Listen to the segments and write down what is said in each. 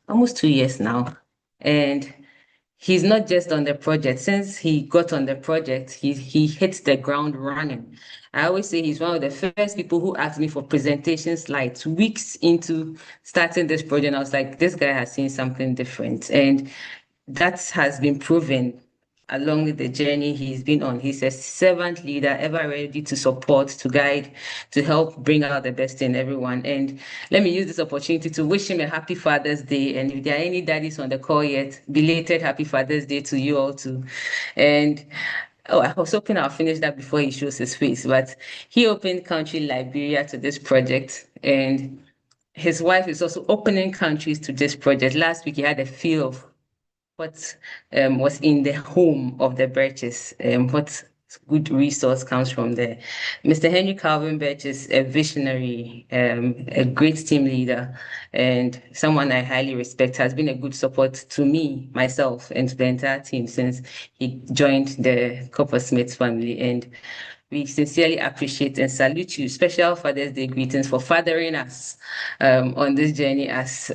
almost 2 years now. And he's not just on the project. Since he got on the project, he hits the ground running. I always say he's one of the first people who asked me for presentation slides weeks into starting this project. I was like, this guy has seen something different. And that has been proven along the journey he's been on. He's a servant leader, ever ready to support, to guide, to help bring out the best in everyone. And let me use this opportunity to wish him a happy Father's Day. And if there are any daddies on the call yet, belated happy Father's Day to you all too. And oh, I was hoping I'll finish that before he shows his face, but he opened Country Liberia to this project. And his wife is also opening countries to this project. Last week, he had a feel of what was in the home of the Birches, what good resource comes from there. Mr. Henry Calvin Birch is a visionary, a great team leader, and someone I highly respect, has been a good support to me, myself, and to the entire team since he joined the Copper Smith family. And we sincerely appreciate and salute you. Special Father's Day greetings for fathering us on this journey as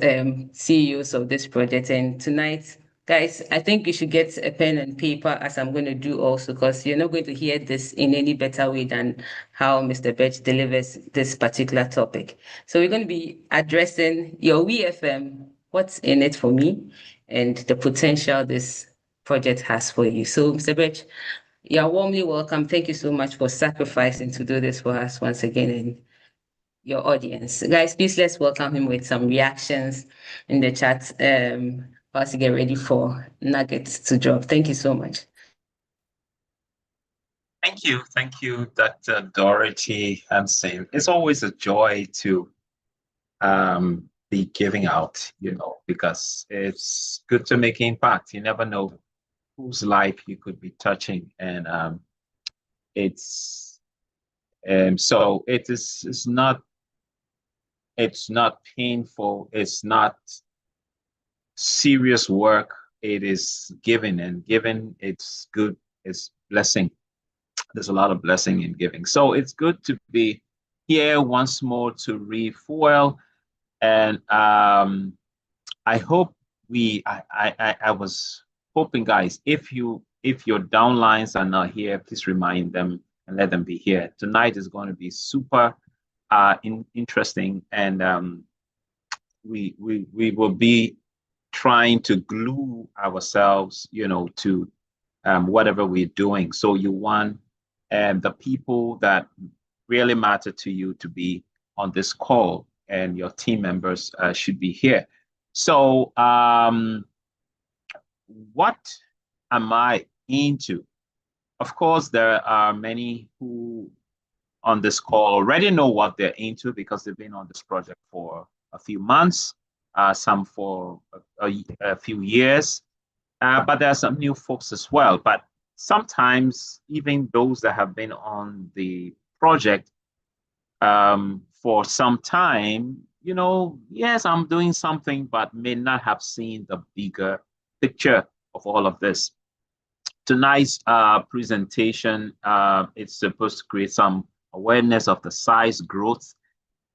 CEOs of this project. And tonight, guys, I think you should get a pen and paper as I'm going to do also, because you're not going to hear this in any better way than how Mr. Birch delivers this particular topic. So we're going to be addressing your WFM, what's in it for me, and the potential this project has for you. So, Mr. Birch, you're warmly welcome. Thank you so much for sacrificing to do this for us once again and your audience. Guys, please let's welcome him with some reactions in the chat whilst you get ready for nuggets to drop. Thank you so much. Thank you, Dr. Dorothy Hansen. It's always a joy to be giving out, because it's good to make impact. You never know whose life you could be touching, and so it's not painful, it's not serious work. It is giving, and giving, it's good, it's blessing. There's a lot of blessing in giving, so it's good to be here once more to refuel. And I hope I was hoping, guys, if your downlines are not here, please remind them and let them be here. Tonight is going to be super interesting, and we will be trying to glue ourselves, to whatever we're doing. So you want the people that really matter to you to be on this call, and your team members should be here. So what am I into? Of course, there are many who on this call already know what they're into because they've been on this project for a few months, some for a few years, but there are some new folks as well. But sometimes even those that have been on the project for some time, yes, I'm doing something, but may not have seen the bigger picture of all of this. Tonight's presentation, it's supposed to create some awareness of the size, growth,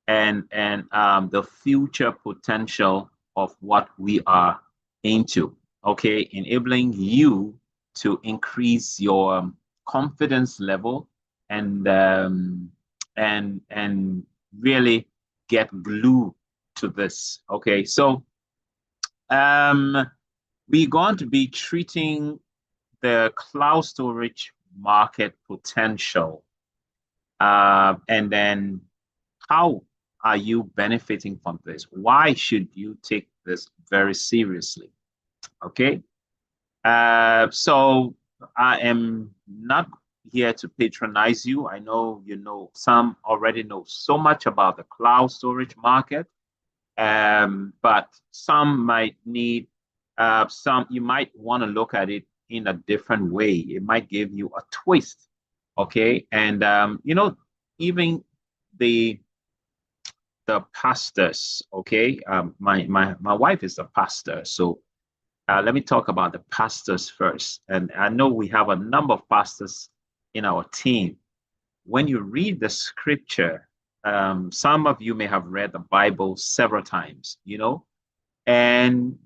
and the future potential of what we are into. Okay, enabling you to increase your confidence level and really get glued to this. Okay, so we're going to be treating the cloud storage market potential, and then how are you benefiting from this? Why should you take this very seriously? Okay, so I am not here to patronize you. I know some already know so much about the cloud storage market, but some might need you might want to look at it in a different way. It might give you a twist, okay? And even the pastors, okay? My wife is a pastor, so let me talk about the pastors first. And I know we have a number of pastors in our team. When you read the scripture, some of you may have read the Bible several times, and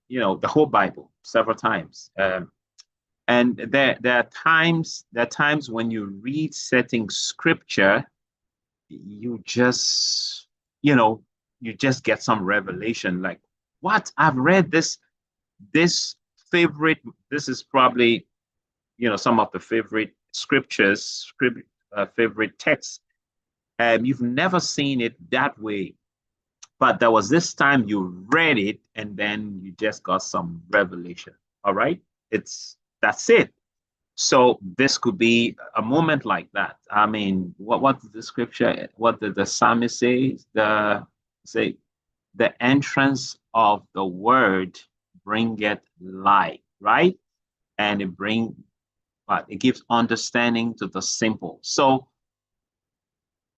the whole Bible several times. And there are times when you read certain scripture, you just you just get some revelation, like, what, I've read this favorite, this is probably some of the favorite favorite texts. You've never seen it that way, but there was this time you read it and then you just got some revelation. All right, that's it. So this could be a moment like that. I mean, what did the scripture, what did the psalmist say? Say, the entrance of the word bringeth light, right? And it gives understanding to the simple. So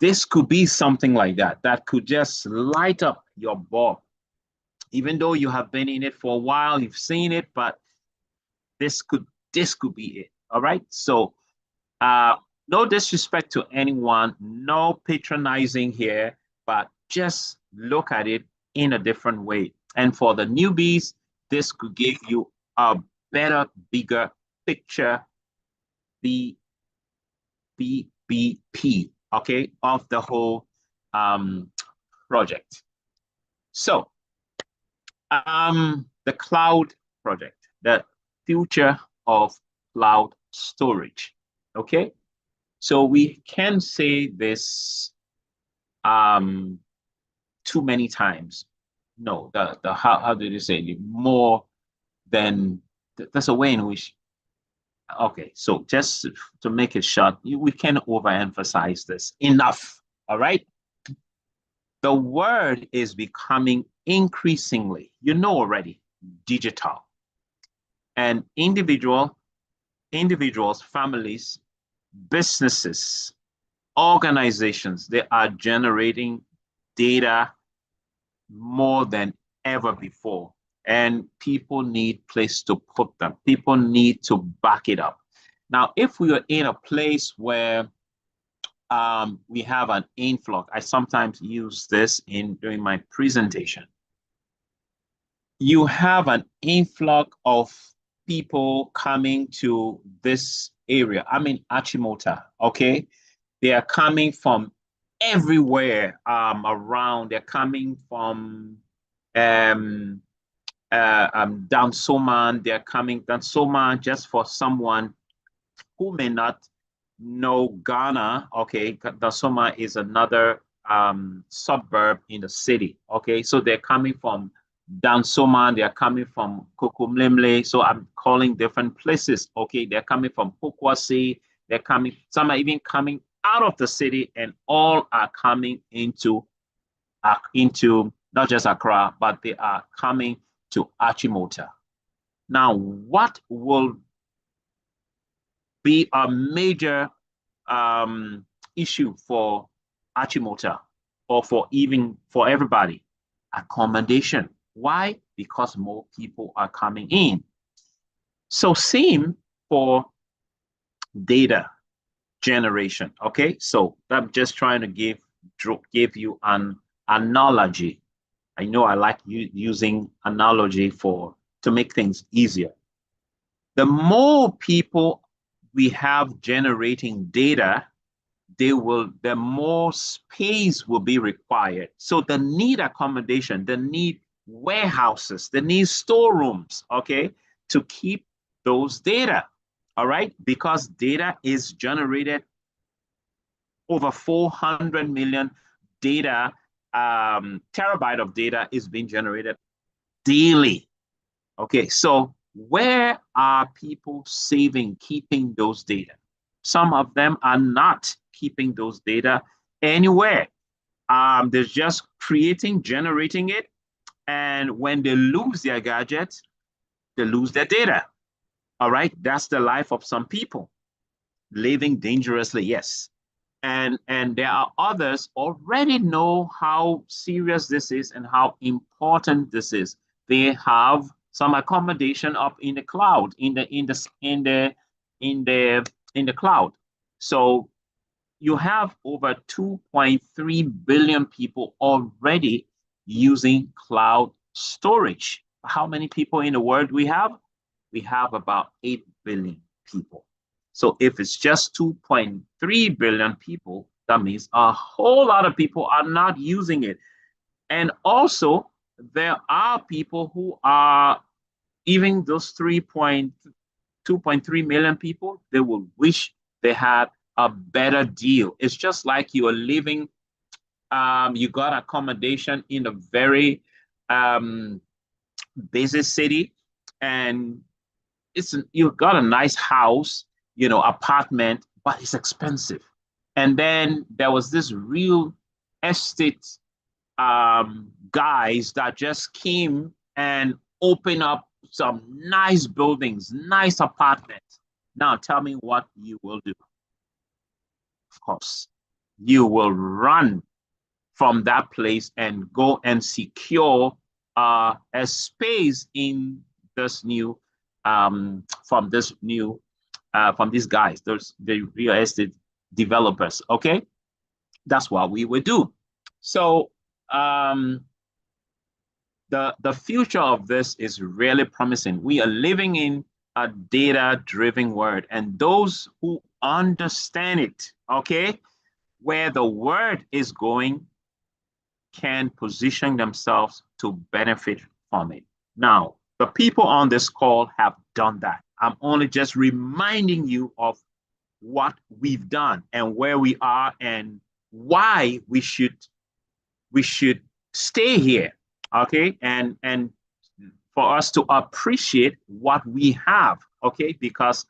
this could be something like that, that could just light up your bulb. Even though you have been in it for a while, you've seen it, but this could be it. All right. So uh, no disrespect to anyone, no patronizing here, but just look at it in a different way. And for the newbies, this could give you a better, bigger picture, the BBP, okay, of the whole project. So the cloud project, the future of cloud storage, okay? So we can say this too many times. No, the how did you say it? More than there's a way in which, okay, so just to make it short, we can overemphasize this enough. All right. The word is becoming increasingly, already, digital. And individuals, families, businesses, organizations, they are generating data more than ever before. And people need place to put them. People need to back it up. Now, if we are in a place where we have an influx, I sometimes use this during my presentation. You have an influx of people coming to this area. I mean, Achimota, okay? They are coming from everywhere around. They're coming from Dansoman. They're coming Dansoman, just for someone who may not know Ghana. Okay, Dansoma is another suburb in the city. Okay, so they're coming from Dansoma, they're coming from Kokomlemle. So I'm calling different places. Okay, they're coming from Pokwasi. Some are even coming out of the city, and all are coming into not just Accra, but they are coming to Achimota. Now, what will be a major issue for Achimota, or for everybody? Accommodation. Why? Because more people are coming in. So same for data generation. Okay, so I'm just trying to give you an analogy. I know I like using analogy to make things easier. The more people we have generating data, the more space will be required. So the need accommodation, the need warehouses, the need storerooms, okay, to keep those data. All right, because data is generated, over 400 million data, terabyte of data is being generated daily. Okay, so where are people keeping those data? Some of them are not keeping those data anywhere. They're just generating it. And when they lose their gadgets, they lose their data. All right, that's the life of some people. Living dangerously, yes. And there are others already know how serious this is and how important this is. They have some accommodation up in the cloud, in the cloud. So you have over 2.3 billion people already using cloud storage. How many people in the world we have? We have about 8 billion people. So if it's just 2.3 billion people, that means a whole lot of people are not using it. And also, there are people who are, even those 2.3 million people, they will wish they had a better deal. It's just like you are living, you got accommodation in a very um, busy city, and you've got a nice house, apartment, but it's expensive. And then there was this real estate guys that just came and opened up some nice buildings, nice apartments. Now tell me what you will do. Of course, you will run from that place and go and secure a space in this new from these guys, the real estate developers. Okay, that's what we would do. So the future of this is really promising. We are living in a data-driven world, and those who understand it, okay, where the word is going, can position themselves to benefit from it. Now, the people on this call have done that. I'm only just reminding you of what we've done and where we are and why we should stay here, okay, and for us to appreciate what we have, okay, because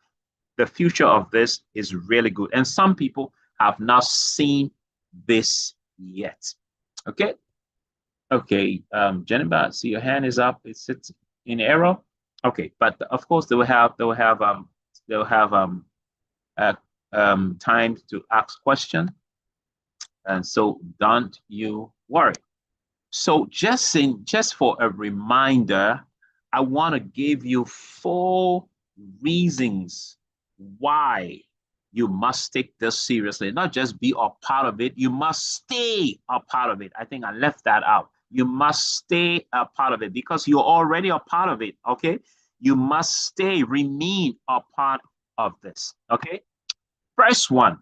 the future of this is really good, and some people have not seen this yet. Okay. Okay, Jennifer, I see your hand is up. It's in error. Okay, but of course they will have uh, time to ask question, and so don't you worry. So just for a reminder, I want to give you 4 reasons why you must take this seriously. Not just be a part of it, you must stay a part of it. I think I left that out. You must stay a part of it because you're already a part of it, okay? You must stay, remain a part of this, okay? First one,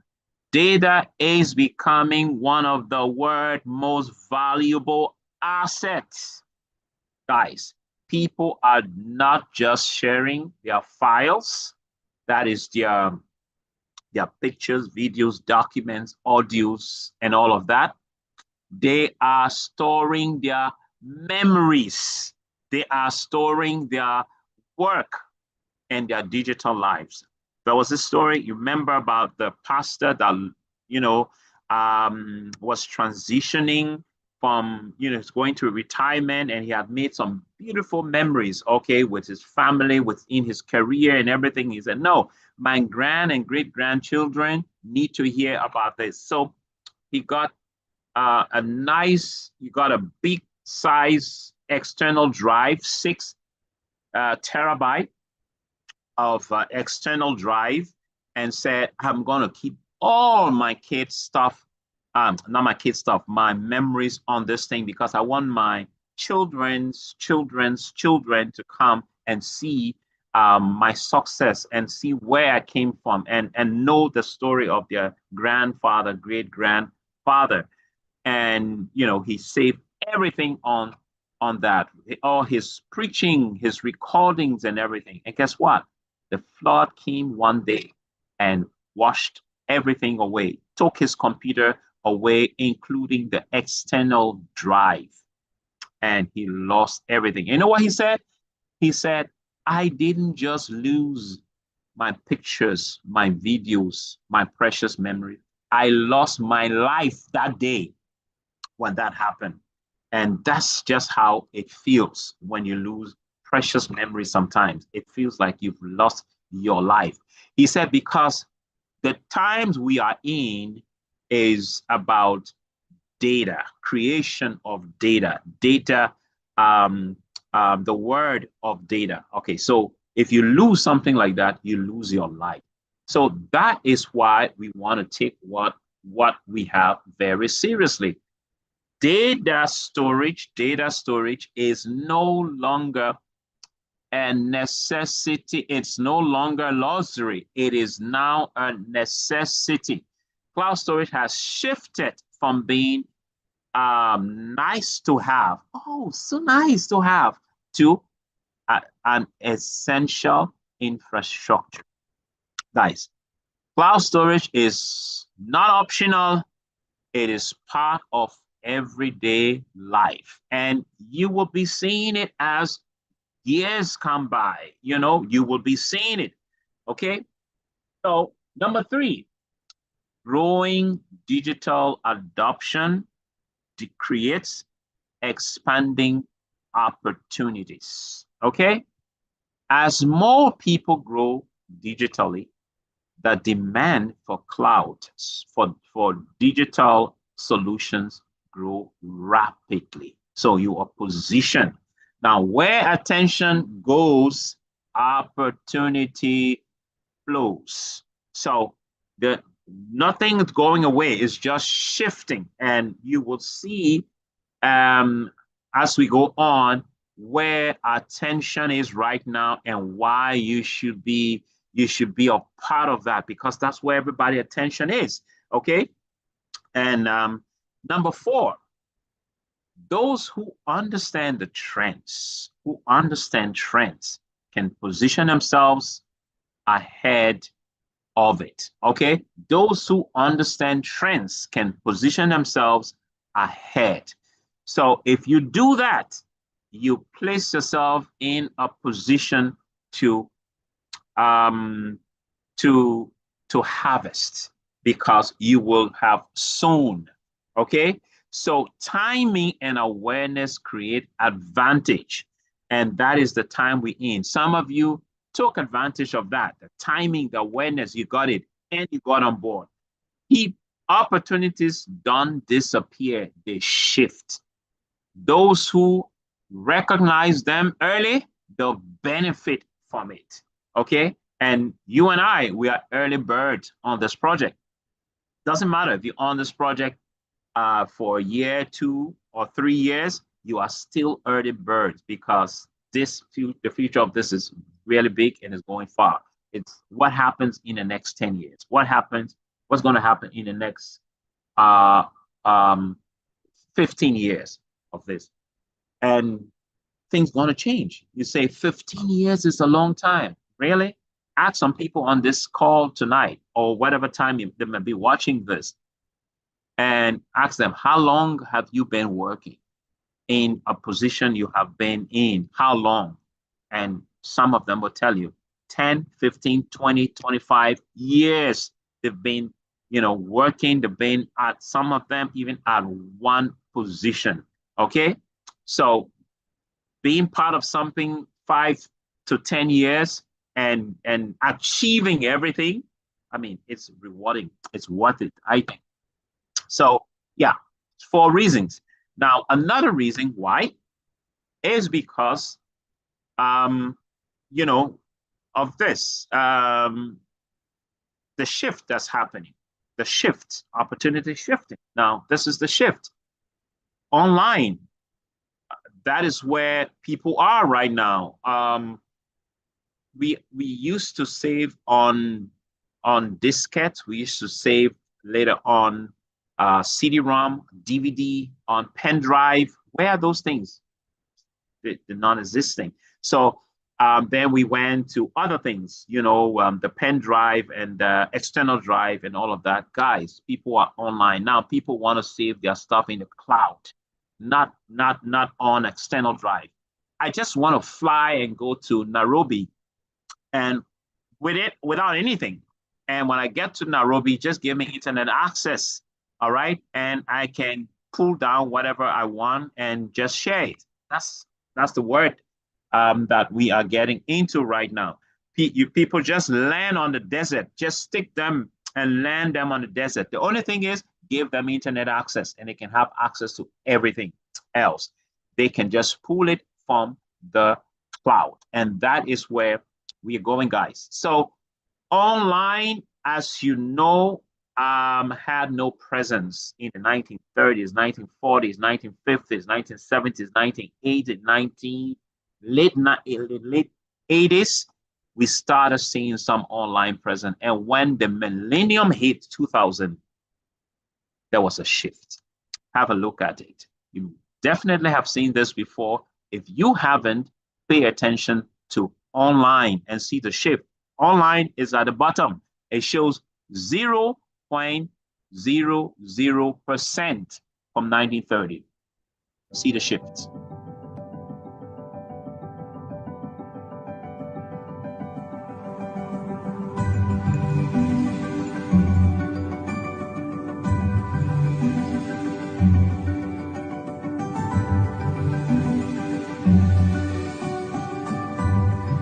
data is becoming one of the world's most valuable assets. Guys, people are not just sharing their files, that is their pictures, videos, documents, audios, and all of that. They are storing their memories. They are storing their work and their digital lives. There was a story, you remember, about the pastor that, was transitioning from, going to retirement, and he had made some beautiful memories, okay, with his family, within his career and everything. He said, no, my grand and great grandchildren need to hear about this. So he got he got a big size external drive, 6 terabyte of external drive, and said, I'm going to keep all my kids' stuff, not my kids' stuff, my memories on this thing, because I want my children's children to come and see my success and see where I came from, and know the story of their grandfather, great grandfather. And he saved everything on that, all his preaching, his recordings, and everything. And guess what? The flood came one day and washed everything away, took his computer away, including the external drive, and he lost everything. You know what he said? He said, I didn't just lose my pictures, my videos, my precious memory. I lost my life that day when that happened. And that's just how it feels when you lose precious memories sometimes. It feels like you've lost your life. He said, because the times we are in is about data, creation of data, the word of data. Okay, so if you lose something like that, you lose your life. So that is why we want to take what we have very seriously. Data storage is no longer a necessity. It's no longer luxury. It is now a necessity. Cloud storage has shifted from being nice to have, oh, so nice to have, to an essential infrastructure. Guys, cloud storage is not optional. It is part of everyday life. And you will be seeing it as years come by. You will be seeing it. Okay. So, number three, growing digital adoption creates expanding opportunities. Okay. As more people grow digitally, the demand for clouds, for digital solutions grow rapidly. So you are positioned. Now, where attention goes, opportunity flows. So the nothing is going away, it's just shifting. And you will see as we go on where attention is right now and why you should be a part of that, because that's where everybody attention is. Okay. And number four, those who understand trends can position themselves ahead of it. Okay. Those who understand trends can position themselves ahead. So if you do that, you place yourself in a position to um, to to harvest, because you will have sown. Okay. So timing and awareness create advantage. And that is the time we're in. Some of you took advantage of that. The timing, the awareness, you got it, and you got on board. Keep opportunities don't disappear, they shift. Those who recognize them early, they'll benefit from it. Okay. And you and I, we are early birds on this project. Doesn't matter if you're on this project for a year, 2 or 3 years, you are still early birds, because the future of this is really big and is going far. It's what happens in the next 10 years. What's going to happen in the next uh, um, 15 years of this. And things going to change. You say 15 years is a long time. Really? Ask some people on this call tonight or whatever time they may be watching this, and ask them, how long have you been working in a position you have been in? How long? And some of them will tell you 10, 15, 20, 25 years they've been, working. They've been at, some of them even at one position. Okay. So being part of something 5 to 10 years and achieving everything, I mean, it's rewarding. It's worth it, I think. So yeah, for reasons. Now, another reason why is because you know, of this, the shift that's happening, the shift, opportunity shifting. Now, this is the shift. Online, that is where people are right now. We used to save on diskettes. We used to save later on CD-ROM, DVD, on pen drive. Where are those things? They're non-existing. So then we went to other things, the pen drive and the external drive and all of that. Guys, people are online now. People want to save their stuff in the cloud, not on external drive. I just want to fly and go to Nairobi and without anything. And when I get to Nairobi, just give me internet access. All right. And I can pull down whatever I want and just share it. That's the word that we are getting into right now. People just land on the desert, just stick them and land them on the desert. The only thing is give them internet access and they can have access to everything else. They can just pull it from the cloud. And that is where we are going, guys. So online, as you know, had no presence in the 1930s, 1940s, 1950s, 1970s, 1980s, late 80s, we started seeing some online presence. And when the millennium hit 2000, there was a shift. Have a look at it. You definitely have seen this before. If you haven't, pay attention to online and see the shift. Online is at the bottom. It shows 0.00% from 1930. See the shifts.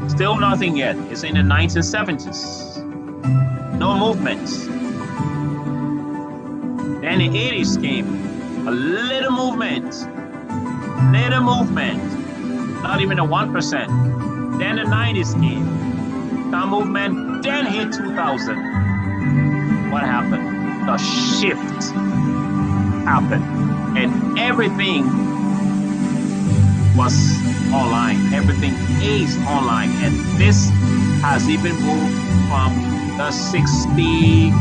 Still nothing yet. It's in the 1970s. No movements. Then the 80s came. A little movement. Little movement. Not even a 1%. Then the 90s came. Some movement. Then hit 2000. What happened? The shift happened. And everything was online. Everything is online. And this has even moved from the 60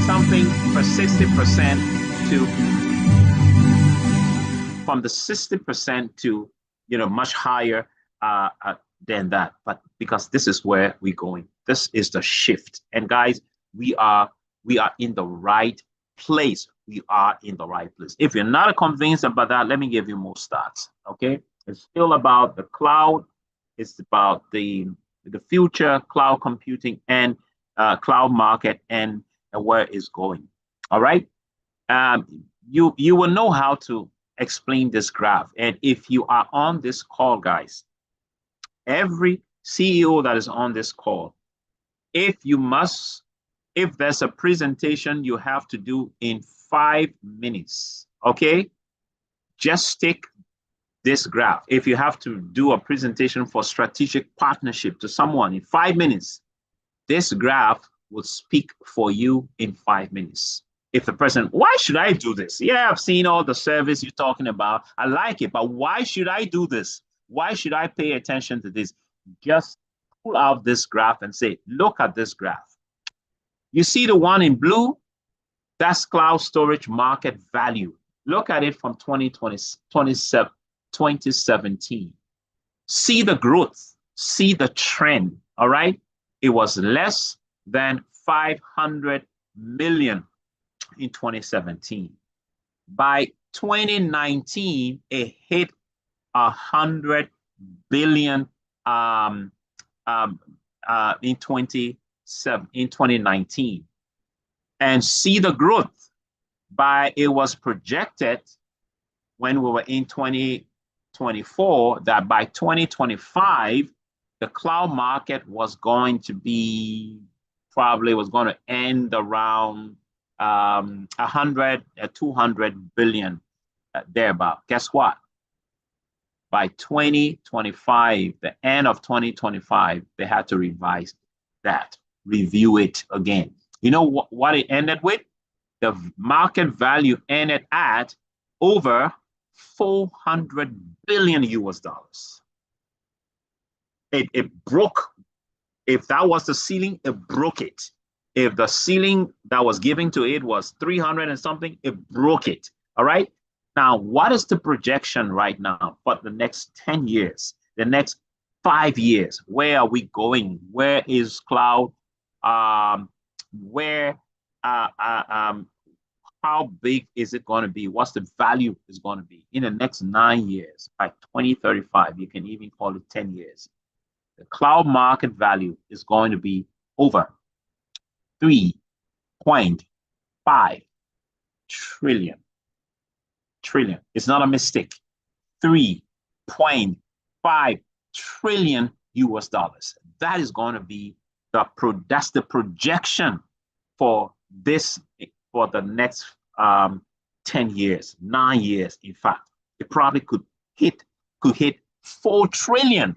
something for 60% to from the 60% to much higher than that. But because this is where we're going, this is the shift. And guys, we are in the right place. We are in the right place. If you're not convinced about that, let me give you more stats. Okay. It's still about the cloud. It's about the future cloud computing and cloud market and where it's going. All right. You will know how to explain this graph. And if you are on this call, guys, every CEO that is on this call, if there's a presentation you have to do in 5 minutes, okay, just stick this graph. If you have to do a presentation for strategic partnership to someone in 5 minutes, this graph will speak for you in 5 minutes. If the person, why should I do this? Yeah, I've seen all the service you're talking about. I like it, but why should I do this? Why should I pay attention to this? Just pull out this graph and say, look at this graph. You see the one in blue? That's cloud storage market value. Look at it from 2017. See the growth, see the trend, all right? It was less than 500 million in 2017. By 2019, it hit 100 billion in 2019. And see the growth. It was projected when we were in 2024 that by 2025, the cloud market was going to end around 100, 200 billion thereabout. Guess what? By 2025, the end of 2025, they had to revise that, review it again. You know what it ended with? The market value ended at over 400 billion US dollars. It broke. If that was the ceiling, it broke it. If the ceiling that was given to it was 300 and something, it broke it. All right. Now, what is the projection right now for the next 10 years, the next 5 years? Where are we going? Where is cloud? How big is it going to be? What's the value is going to be in the next 9 years? By 2035, you can even call it 10 years. The cloud market value is going to be over 3.5 trillion. It's not a mistake. 3.5 trillion US dollars. That is going to be that's the projection for the next 10 years, 9 years. In fact, it probably could hit 4 trillion.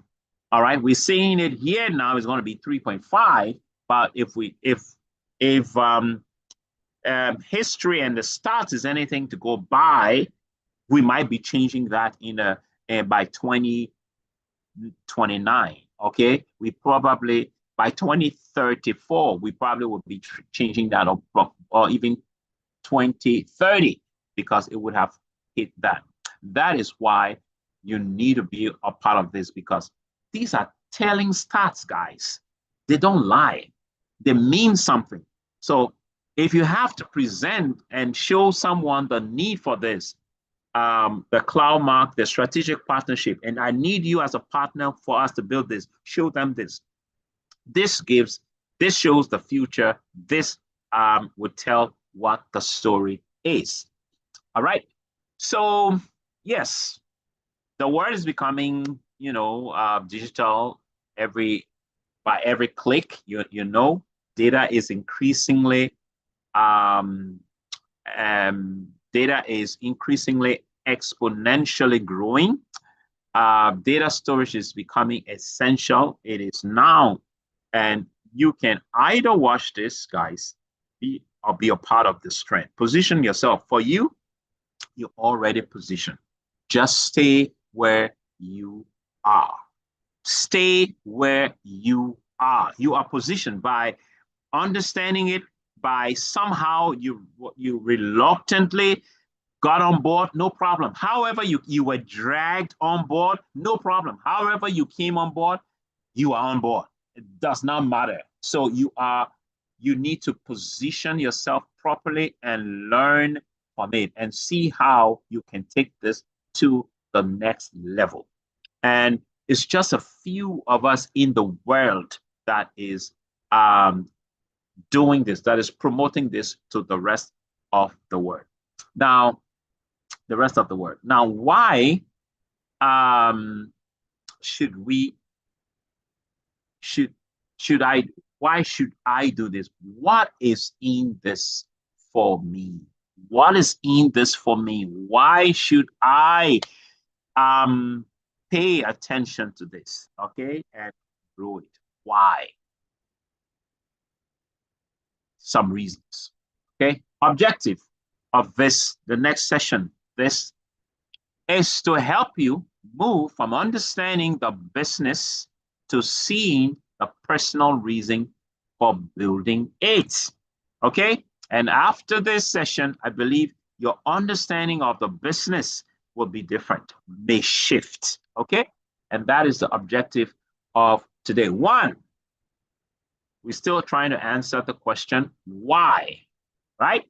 All right, we're seeing it here now. It's going to be 3.5. But if history and the stats is anything to go by, we might be changing that by 2029. Okay, we probably by 2034 we probably will be changing that, or even 2030, because it would have hit that. That is why you need to be a part of this, because these are telling stats, guys. They don't lie. They mean something. So if you have to present and show someone the need for this, the cloud mark, the strategic partnership, and I need you as a partner for us to build this, show them this. This shows the future. This would tell what the story is. All right. So yes, the world is becoming, digital by every click. Data is increasingly um, data is increasingly exponentially growing. Data storage is becoming essential. It is now, and you can either watch this, guys, or be a part of this trend. Position yourself. For you, you're already positioned. Just stay where you are. Stay where you are. You are positioned by understanding it, by somehow you reluctantly got on board, no problem. However, you were dragged on board, no problem. However, you came on board, you are on board. It does not matter. So you need to position yourself properly and learn from it and see how you can take this to the next level. And it's just a few of us in the world that is doing this, that is promoting this to the rest of the world. Now, why should I do this? What is in this for me? What is in this for me? Why should I pay attention to this? Okay, and grow it. Why? Some reasons. Okay, objective of the next session, this is to help you move from understanding the business to seeing the personal reason for building it. Okay, and after this session, I believe your understanding of the business will be different, may shift. Okay, and that is the objective of today. One, we're still trying to answer the question, why, right?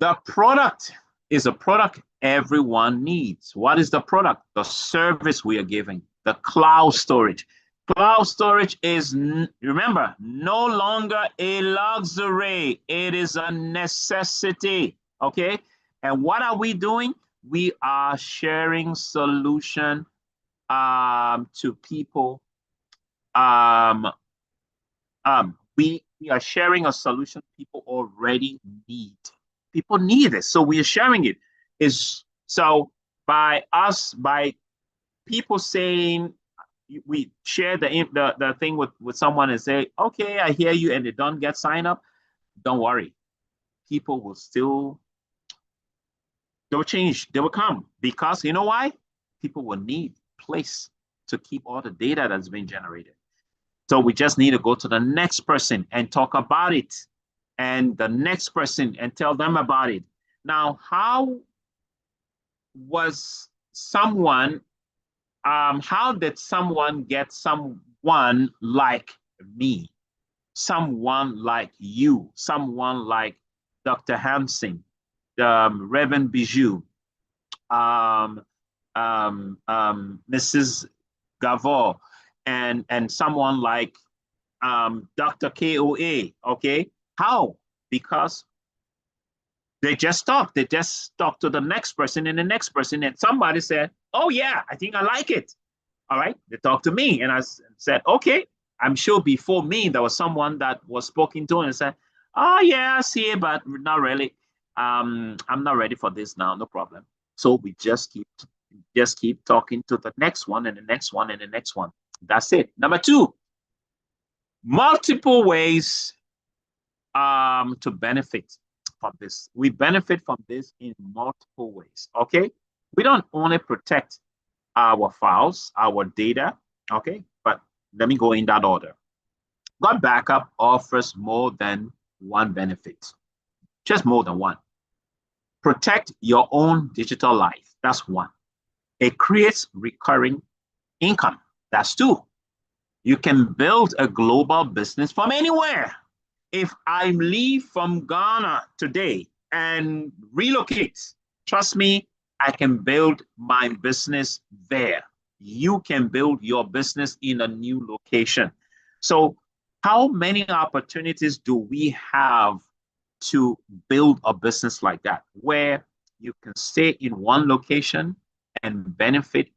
The product is a product everyone needs. What is the product? The service we are giving, the cloud storage. Cloud storage is, remember, no longer a luxury. It is a necessity, okay? And what are we doing? We are sharing solution to people. We are sharing a solution people already need. People need this, so we are sharing it. By people saying, we share the thing with someone and say, okay, I hear you, and they don't get signed up, don't worry. People will still, they'll change, they will come, because you know why? People will need place to keep all the data that's been generated. So we just need to go to the next person and talk about it, and the next person and tell them about it. Now, how did someone get someone like me, someone like you, someone like Dr. Hampson, Reverend Bijou, Mrs. Gavor, and someone like Dr. KOA, okay? How? Because they just talked. They just talked to the next person and the next person, and somebody said, oh yeah, I think I like it. All right, they talked to me, and I said, okay. I'm sure before me, there was someone that was spoken to and said, oh yeah, I see it, but not really. I'm not ready for this now, no problem. So we just keep talking to the next one and the next one and the next one. That's it. Number two, multiple ways to benefit from this? We benefit from this in multiple ways. Okay, we don't only protect our files, our data. Okay, but let me go in that order. Gotbackup offers more than one benefit, just more than one. Protect your own digital life. That's one. It creates recurring income. That's two. You can build a global business from anywhere. If I leave from Ghana today and relocate, trust me, I can build my business there. You can build your business in a new location. So, how many opportunities do we have to build a business like that, where you can stay in one location and benefit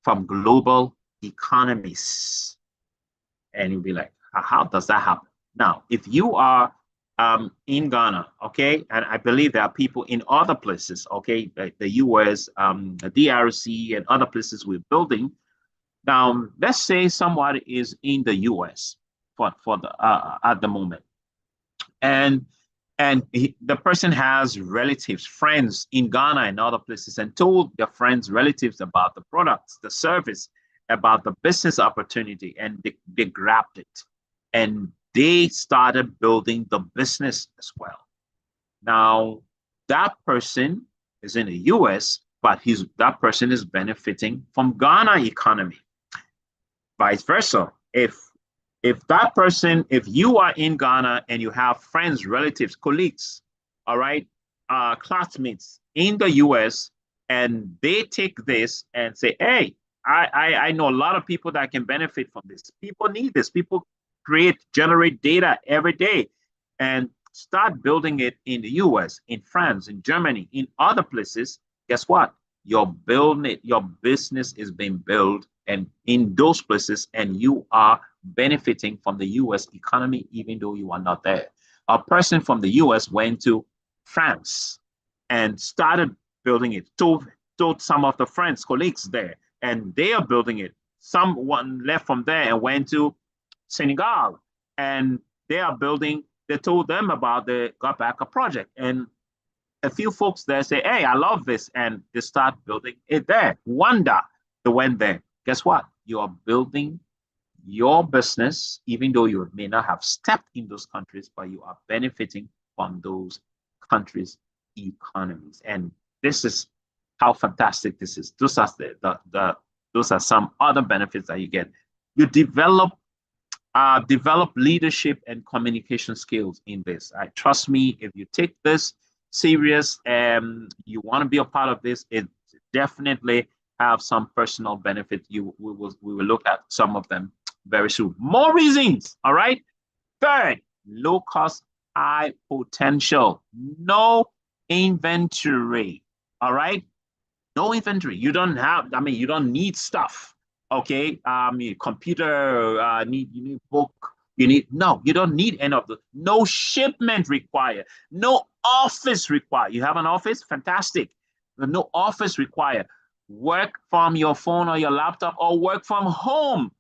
from global economies? And you'll be like, how does that happen? Now, if you are in Ghana, okay, and I believe there are people in other places, okay, the US, the DRC, and other places we're building. Now, let's say somebody is in the US for the at the moment, and the person has relatives, friends in Ghana and other places, and told their friends, relatives about the products, the service, about the business opportunity, and they grabbed it. And they started building the business as well. Now, that person is in the US, but that person is benefiting from Ghana economy. Vice versa. If that person, if you are in Ghana and you have friends, relatives, colleagues, all right, classmates in the US, and they take this and say, hey, I know a lot of people that can benefit from this. People need this. People generate data every day, and start building it in the US, in France, in Germany, in other places. Guess what? You're building it, your business is being built and in those places, and you are benefiting from the US economy, even though you are not there. A person from the US went to France and started building it, told some of the friends, colleagues there, and they are building it. Someone left from there and went to Senegal, and they are building, they told them about the Gotbackup project. And a few folks there say, hey, I love this. And they start building it there. Wonder, they went there. Guess what? You are building your business, even though you may not have stepped in those countries, but you are benefiting from those countries' economies. And this is how fantastic this is. Those are some other benefits that you get. You develop leadership and communication skills in this. Trust me, if you take this serious and you want to be a part of this, it definitely have some personal benefit. We will look at some of them very soon. More reasons, all right? Third, low cost, high potential. No inventory, all right? No inventory. You don't need stuff, okay? Your computer, you need book, no, you don't need any of the, no shipment required, no office required. You have an office? Fantastic. No office required. Work from your phone or your laptop or work from home.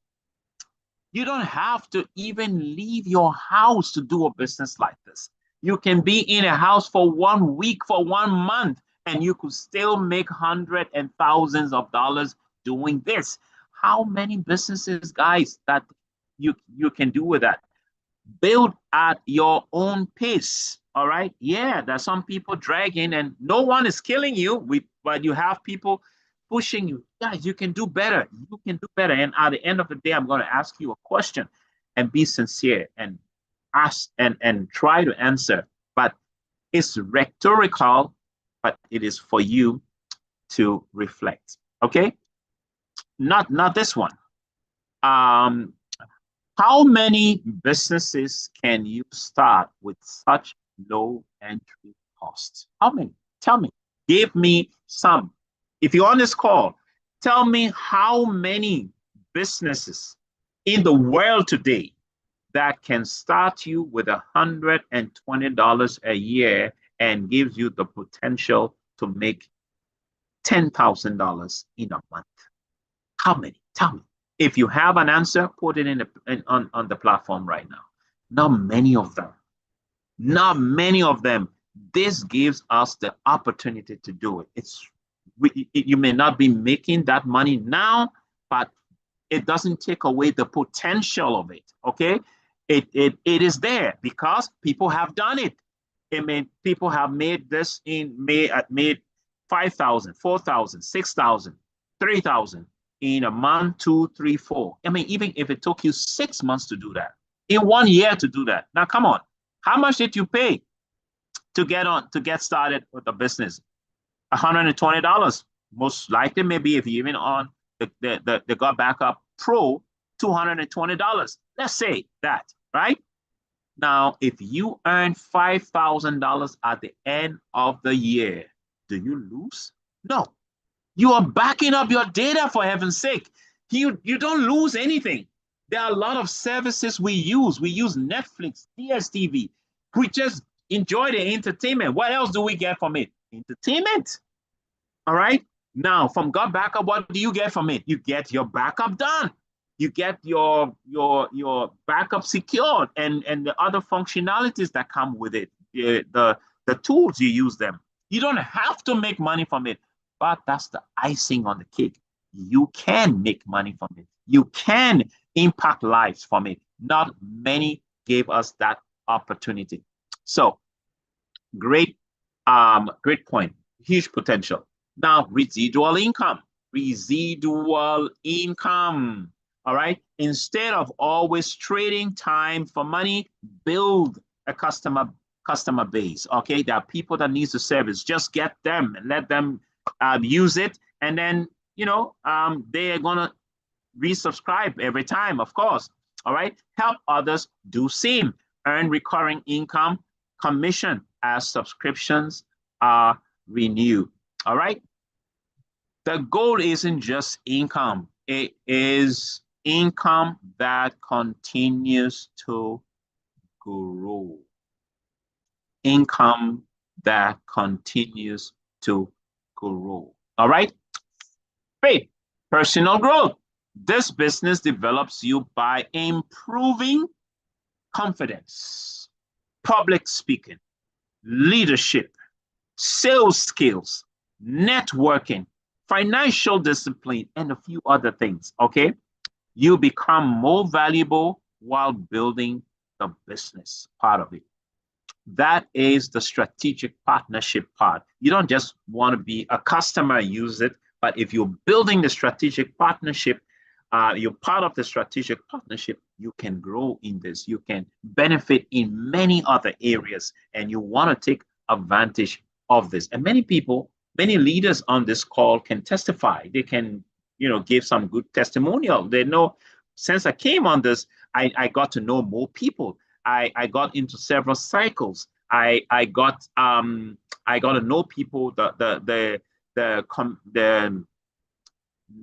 You don't have to even leave your house to do a business like this. You can be in a house for 1 week, for 1 month, and you could still make hundreds and thousands of dollars doing this. How many businesses, guys, that you can do with that? Build at your own pace. All right. Yeah, there's some people dragging, and no one is killing you, but you have people pushing you. Guys, you can do better. You can do better. And at the end of the day, I'm going to ask you a question, and be sincere and ask and try to answer. But it's rhetorical, but it is for you to reflect. Okay? Not this one. How many businesses can you start with such low entry costs? How many? Tell me. Give me some. If you're on this call, tell me how many businesses in the world today that can start you with $120 a year and gives you the potential to make $10,000 in a month. How many? Tell me. If you have an answer, put it on the platform right now. Not many of them. Not many of them. This gives us the opportunity to do it. You may not be making that money now, but it doesn't take away the potential of it. Okay, it is there because people have done it. I mean, people have made this made 5,000, 4,000, 6,000, 3,000 in a month, 2, 3, 4. I mean, even if it took you 6 months to do that, in 1 year to do that. Now, come on, how much did you pay to get started with the business? $120. Most likely, maybe if you even on the Gotbackup Pro, $220. Let's say that, right? Now, if you earn $5,000 at the end of the year, do you lose? No. You are backing up your data, for heaven's sake. You don't lose anything. There are a lot of services we use. We use Netflix, DSTV. We just enjoy the entertainment. What else do we get from it? Entertainment. All right. Now, from Gotbackup, what do you get from it? You get your backup done. You get your backup secured and the other functionalities that come with it. The tools you use them. You don't have to make money from it, but that's the icing on the cake. You can make money from it. You can impact lives from it. Not many gave us that opportunity. So great, great point. Huge potential. Now, residual income. Residual income. All right. Instead of always trading time for money, build a customer base. Okay. There are people that need the service. Just get them and let them use it. And then, they are going to resubscribe every time, of course. All right. Help others do same. Earn recurring income, commission as subscriptions are renewed. All right. The goal isn't just income. It is income that continues to grow. Income that continues to grow. All right. Great. Personal growth. This business develops you by improving confidence, public speaking, leadership, sales skills, networking, financial discipline, and a few other things. Okay. You become more valuable while building the business part of it. That is the strategic partnership part. You don't just want to be a customer, use it, but if you're building the strategic partnership, you're part of the strategic partnership, you can grow in this. You can benefit in many other areas, and you want to take advantage of this. And many people, many leaders on this call can testify. They can, give some good testimonial. They know since I came on this, I got to know more people. I got into several cycles. I got to know people. The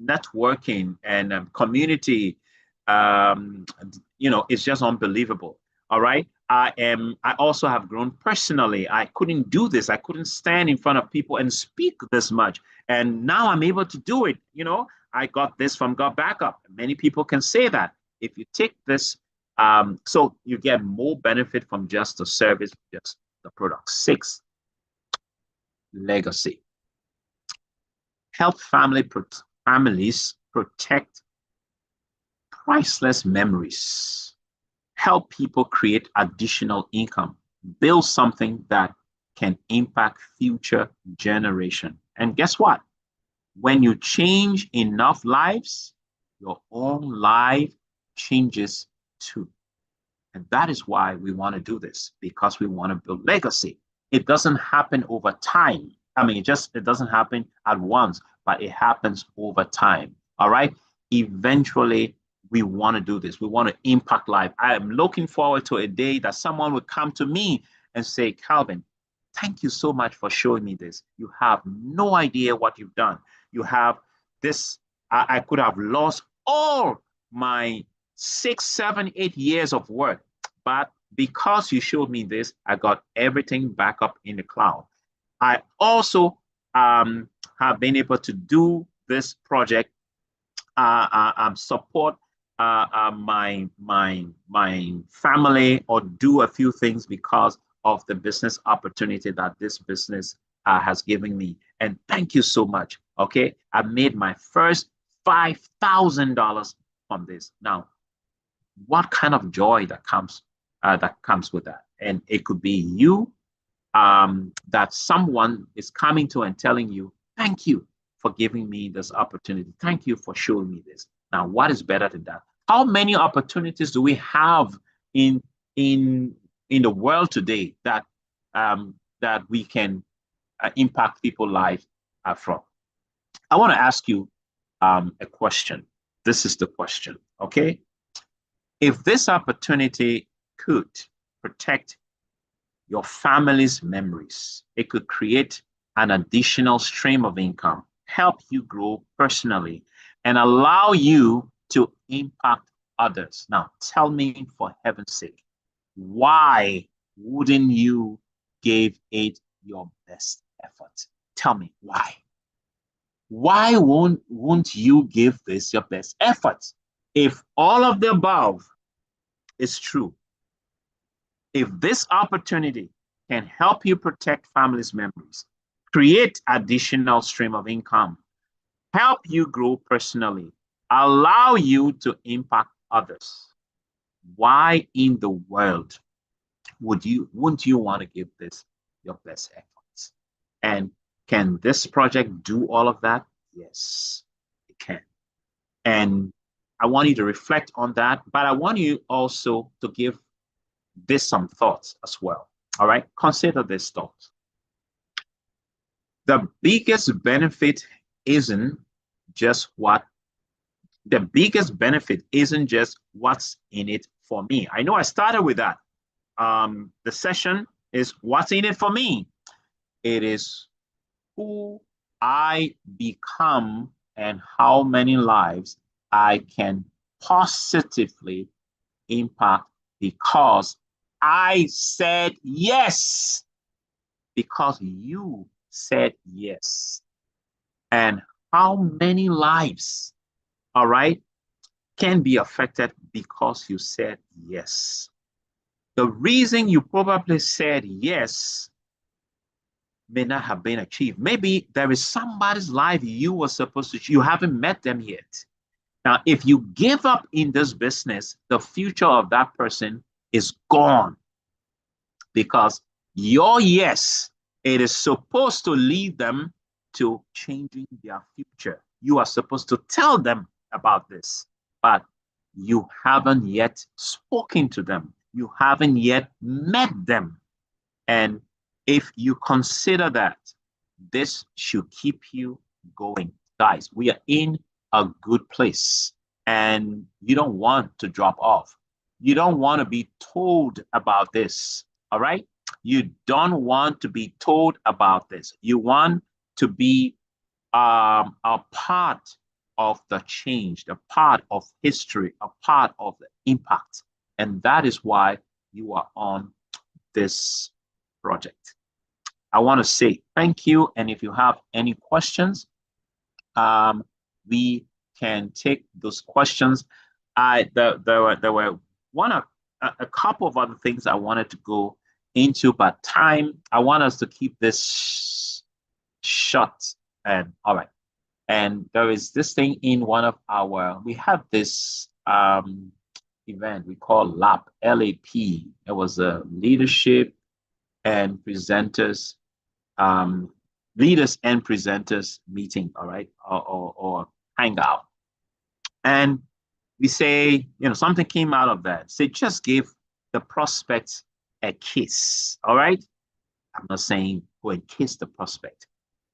networking and community, it's just unbelievable. All right. I also have grown personally. I couldn't do this. I couldn't stand in front of people and speak this much. And now I'm able to do it. I got this from Gotbackup. Many people can say that. If you take this, so you get more benefit from just the service, just the product. 6, legacy. Help families protect priceless memories. Help people create additional income. Build something that can impact future generation. And guess what? When you change enough lives, your own life changes too. And that is why we want to do this, because we want to build legacy. It doesn't happen over time. I mean, it doesn't happen at once, but it happens over time. All right. Eventually, we want to do this. We want to impact life. I am looking forward to a day that someone would come to me and say, Calvin, thank you so much for showing me this. You have no idea what you've done. You have this. I could have lost all my 6, 7, 8 years of work, but because you showed me this, I got everything back up in the cloud. I also have been able to do this project, support my family, or do a few things because of the business opportunity that this business has given me. And thank you so much. Okay. I made my first $5,000 from this. Now, what kind of joy that comes with that? And it could be you, that someone is coming to and telling you, thank you for giving me this opportunity. Thank you for showing me this. Now, what is better than that? How many opportunities do we have in in in the world today that we can impact people's life from? I want to ask you a question. This is the question, okay? If this opportunity could protect your family's memories, it could create an additional stream of income, help you grow personally, and allow you to impact others. Now, tell me, for heaven's sake, why wouldn't you give it your best effort? Tell me why. Why won't you give this your best effort? If all of the above is true, if this opportunity can help you protect families' memories, create additional stream of income, help you grow personally, allow you to impact others, why in the world wouldn't you want to give this your best efforts? And can this project do all of that? Yes, it can. And I want you to reflect on that, but I want you also to give this some thoughts as well. All right, consider this thought. The biggest benefit isn't just what the biggest benefit isn't just what's in it for me. I know I started with that. The session is what's in it for me. It is who I become and how many lives I can positively impact because I said yes, because you said yes. And how many lives, all right, can be affected because you said yes. The reason you probably said yes may not have been achieved. Maybe there is somebody's life you were supposed to, you haven't met them yet. Now, if you give up in this business, the future of that person is gone because your yes, it is supposed to lead them to changing their future. You are supposed to tell them about this, but you haven't yet spoken to them. You haven't yet met them. And if you consider that, this should keep you going. Guys, we are in a good place and you don't want to drop off. You don't want to be told about this. All right. You don't want to be told about this. You want to be a part of the change, a part of history, a part of the impact. And that is why you are on this project. I want to say thank you. And if you have any questions, we can take those questions. There were a couple of other things I wanted to go into, but time, I want us to keep this short. And all right. And there is this thing in one of we have this event we call LAP, LAP. It was a leadership and presenters, leaders and presenters meeting, all right, or hangout. And we say, something came out of that. Say, just give the prospect a kiss, all right? I'm not saying go and kiss the prospect.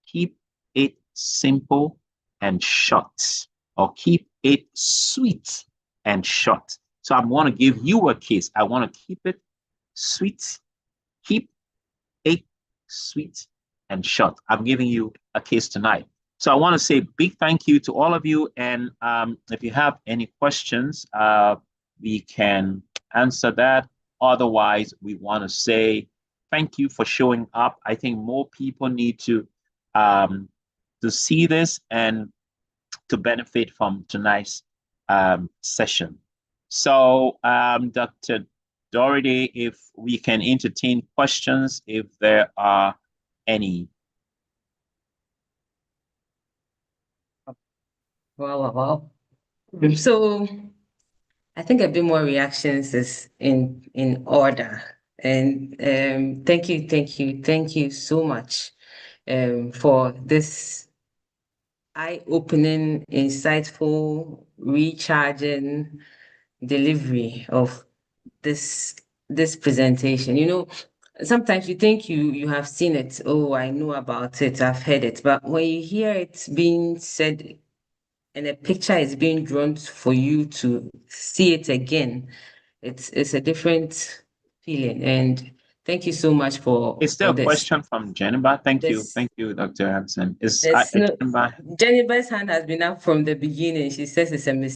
Keep it simple and short, or keep it sweet and short. So I want to give you a kiss. I want to keep it sweet. Keep it sweet and short. I'm giving you a kiss tonight. So I want to say big thank you to all of you. And if you have any questions, we can answer that. Otherwise, we want to say thank you for showing up. I think more people need to see this and to benefit from tonight's session. So, Dr. Dorothy, if we can entertain questions, if there are any. Wow. So I think a bit more reactions is in order. And thank you so much for this eye-opening, insightful, recharging delivery of this this presentation. You know, sometimes you think you have seen it. Oh, I know about it, I've heard it. But when you hear it being said and a picture is being drawn for you to see it again, it's a different feeling. And thank you so much Is there for a this. question from Jennifer? Thank you. This Thank you, Dr. Hampson. Is there's no Jennifer? Jennifer's hand has been up from the beginning. She says it's a mistake.